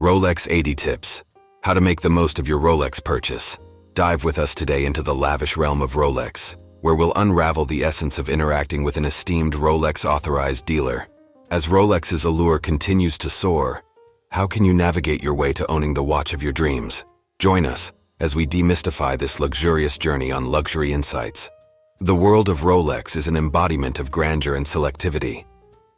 Rolex 80 Tips. How to make the most of your Rolex purchase. Dive with us today into the lavish realm of Rolex, where we'll unravel the essence of interacting with an esteemed Rolex authorized dealer. As Rolex's allure continues to soar, how can you navigate your way to owning the watch of your dreams? Join us as we demystify this luxurious journey on Luxury Insights. The world of Rolex is an embodiment of grandeur and selectivity.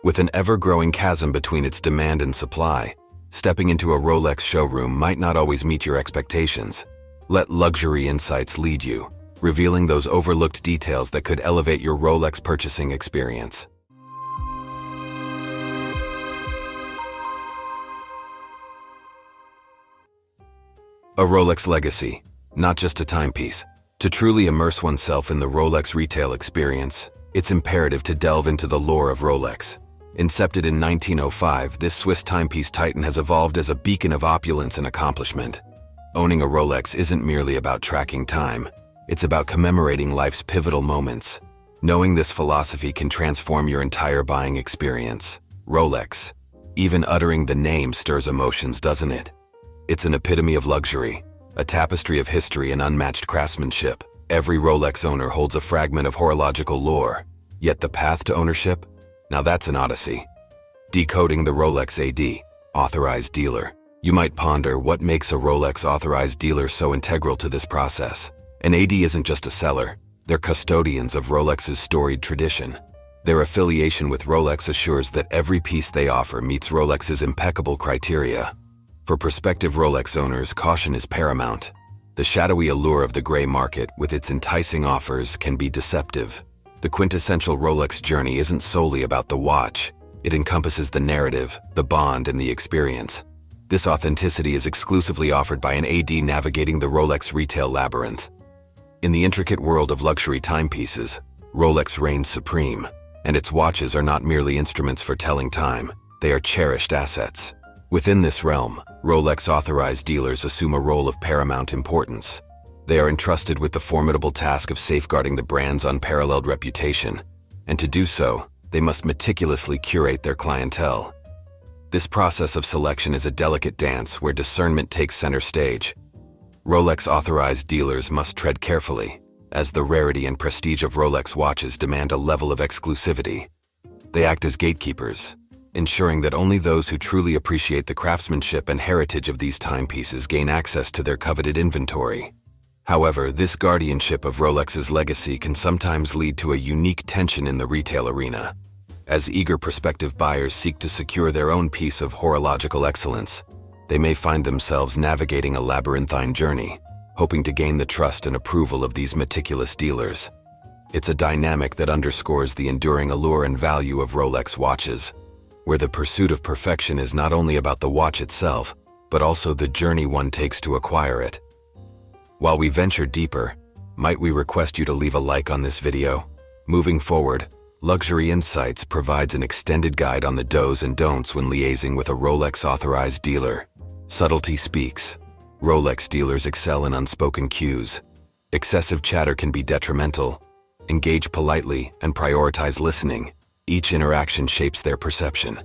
With an ever-growing chasm between its demand and supply, stepping into a Rolex showroom might not always meet your expectations. Let Luxury Insights lead you, revealing those overlooked details that could elevate your Rolex purchasing experience. A Rolex legacy, not just a timepiece. To truly immerse oneself in the Rolex retail experience, it's imperative to delve into the lore of Rolex. Incepted in 1905, this Swiss timepiece titan has evolved as a beacon of opulence and accomplishment. Owning a Rolex isn't merely about tracking time, it's about commemorating life's pivotal moments. Knowing this philosophy can transform your entire buying experience. Rolex. Even uttering the name stirs emotions, doesn't it? It's an epitome of luxury, a tapestry of history and unmatched craftsmanship. Every Rolex owner holds a fragment of horological lore, yet the path to ownership? Now that's an odyssey. Decoding the Rolex AD, Authorized Dealer. You might ponder what makes a Rolex Authorized Dealer so integral to this process. An AD isn't just a seller, they're custodians of Rolex's storied tradition. Their affiliation with Rolex assures that every piece they offer meets Rolex's impeccable criteria. For prospective Rolex owners, caution is paramount. The shadowy allure of the gray market with its enticing offers can be deceptive. The quintessential Rolex journey isn't solely about the watch. It encompasses the narrative, the bond, and the experience. This authenticity is exclusively offered by an AD navigating the Rolex retail labyrinth. In the intricate world of luxury timepieces, Rolex reigns supreme, and its watches are not merely instruments for telling time, they are cherished assets. Within this realm, Rolex authorized dealers assume a role of paramount importance. They are entrusted with the formidable task of safeguarding the brand's unparalleled reputation, and to do so, they must meticulously curate their clientele. This process of selection is a delicate dance where discernment takes center stage. Rolex authorized dealers must tread carefully, as the rarity and prestige of Rolex watches demand a level of exclusivity. They act as gatekeepers, ensuring that only those who truly appreciate the craftsmanship and heritage of these timepieces gain access to their coveted inventory. However, this guardianship of Rolex's legacy can sometimes lead to a unique tension in the retail arena. As eager prospective buyers seek to secure their own piece of horological excellence, they may find themselves navigating a labyrinthine journey, hoping to gain the trust and approval of these meticulous dealers. It's a dynamic that underscores the enduring allure and value of Rolex watches, where the pursuit of perfection is not only about the watch itself, but also the journey one takes to acquire it. While we venture deeper, might we request you to leave a like on this video? Moving forward, Luxury Insights provides an extended guide on the do's and don'ts when liaising with a Rolex authorized dealer. Subtlety speaks. Rolex dealers excel in unspoken cues. Excessive chatter can be detrimental. Engage politely and prioritize listening. Each interaction shapes their perception.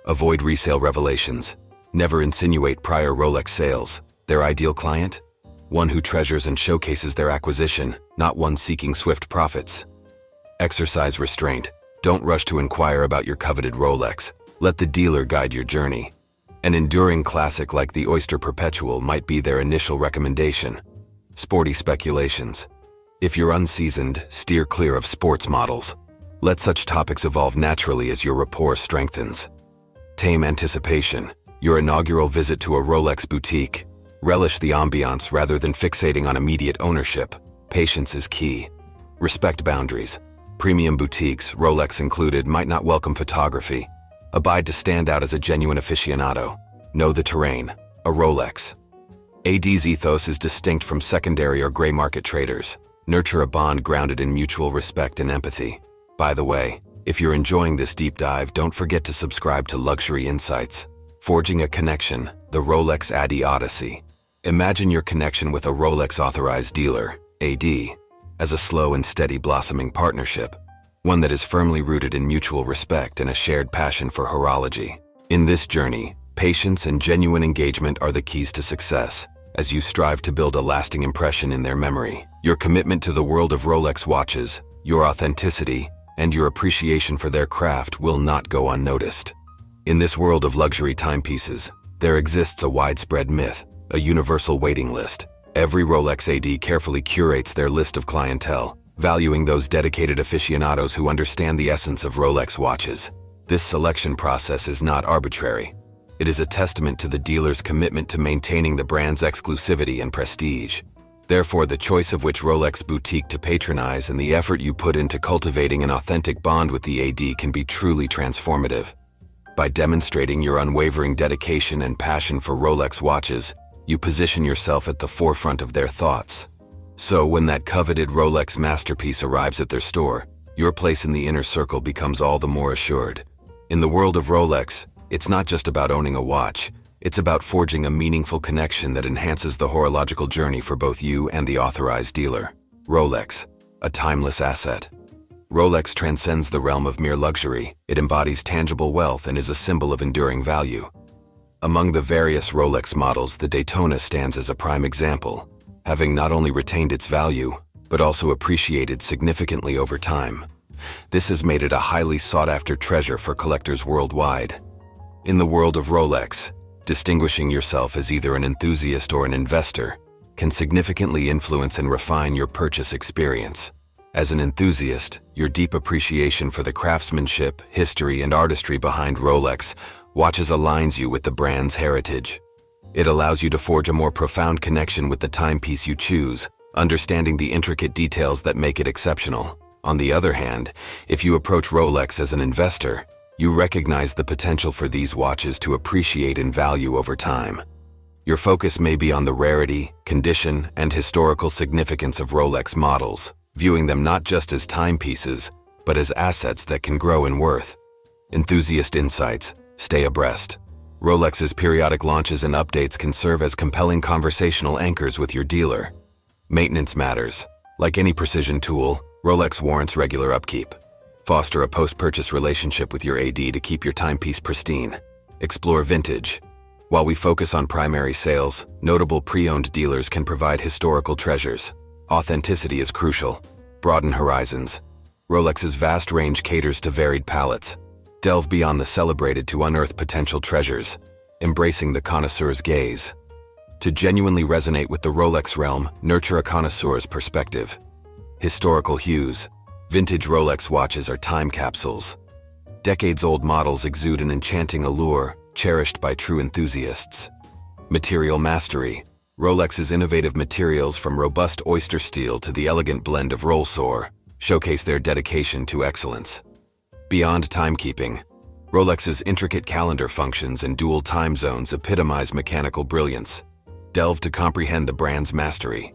Avoid resale revelations. Never insinuate prior Rolex sales. Their ideal client? One who treasures and showcases their acquisition, not one seeking swift profits. Exercise restraint. Don't rush to inquire about your coveted Rolex. Let the dealer guide your journey. An enduring classic like the Oyster Perpetual might be their initial recommendation. Sporty speculations. If you're unseasoned, steer clear of sports models. Let such topics evolve naturally as your rapport strengthens. Tame anticipation. Your inaugural visit to a Rolex boutique. Relish the ambiance rather than fixating on immediate ownership. Patience is key. Respect boundaries. Premium boutiques, Rolex included, might not welcome photography. Abide to stand out as a genuine aficionado. Know the terrain. A Rolex. AD's ethos is distinct from secondary or gray market traders. Nurture a bond grounded in mutual respect and empathy. By the way, if you're enjoying this deep dive, don't forget to subscribe to Luxury Insights. Forging a connection, the Rolex AD Odyssey. Imagine your connection with a Rolex authorized dealer, AD, as a slow and steady blossoming partnership, one that is firmly rooted in mutual respect and a shared passion for horology. In this journey, Patience and genuine engagement are the keys to success, as you strive to build a lasting impression in their memory. Your commitment to the world of Rolex watches, your authenticity, and your appreciation for their craft will not go unnoticed. In this world of luxury timepieces, there exists a widespread myth, a universal waiting list. Every Rolex AD carefully curates their list of clientele, valuing those dedicated aficionados who understand the essence of Rolex watches. This selection process is not arbitrary. It is a testament to the dealer's commitment to maintaining the brand's exclusivity and prestige. Therefore, the choice of which Rolex boutique to patronize and the effort you put into cultivating an authentic bond with the AD can be truly transformative. By demonstrating your unwavering dedication and passion for Rolex watches, you position yourself at the forefront of their thoughts. So when that coveted Rolex masterpiece arrives at their store, your place in the inner circle becomes all the more assured. In the world of Rolex, it's not just about owning a watch, it's about forging a meaningful connection that enhances the horological journey for both you and the authorized dealer. Rolex, a timeless asset. Rolex transcends the realm of mere luxury. It embodies tangible wealth and is a symbol of enduring value. Among the various Rolex models, the Daytona stands as a prime example, having not only retained its value, but also appreciated significantly over time. This has made it a highly sought-after treasure for collectors worldwide. In the world of Rolex, distinguishing yourself as either an enthusiast or an investor can significantly influence and refine your purchase experience. As an enthusiast, your deep appreciation for the craftsmanship, history, and artistry behind Rolex watches aligns you with the brand's heritage. It allows you to forge a more profound connection with the timepiece you choose, understanding the intricate details that make it exceptional. On the other hand, if you approach Rolex as an investor, you recognize the potential for these watches to appreciate in value over time. Your focus may be on the rarity, condition, and historical significance of Rolex models, viewing them not just as timepieces, but as assets that can grow in worth. Enthusiast insights, stay abreast. Rolex's periodic launches and updates can serve as compelling conversational anchors with your dealer. Maintenance matters. Like any precision tool, Rolex warrants regular upkeep. Foster a post-purchase relationship with your AD to keep your timepiece pristine. Explore vintage. While we focus on primary sales, notable pre-owned dealers can provide historical treasures. Authenticity is crucial. Broaden horizons. Rolex's vast range caters to varied palates. Delve beyond the celebrated to unearth potential treasures, embracing the connoisseur's gaze. To genuinely resonate with the Rolex realm, nurture a connoisseur's perspective. Historical hues. Vintage Rolex watches are time capsules. Decades-old models exude an enchanting allure, cherished by true enthusiasts. Material mastery. Rolex's innovative materials from robust oyster steel to the elegant blend of Rollsor showcase their dedication to excellence. Beyond timekeeping, Rolex's intricate calendar functions and dual time zones epitomize mechanical brilliance. Delve to comprehend the brand's mastery.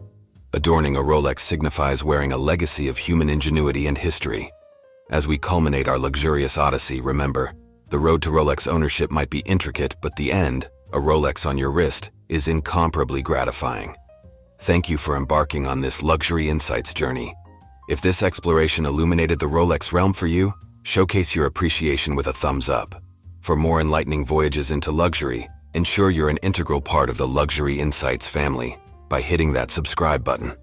Adorning a Rolex signifies wearing a legacy of human ingenuity and history. As we culminate our luxurious odyssey, remember, the road to Rolex ownership might be intricate, but the end, a Rolex on your wrist, is incomparably gratifying. Thank you for embarking on this luxury insights journey. If this exploration illuminated the Rolex realm for you, showcase your appreciation with a thumbs up. For more enlightening voyages into luxury, ensure you're an integral part of the Luxury Insights family by hitting that subscribe button.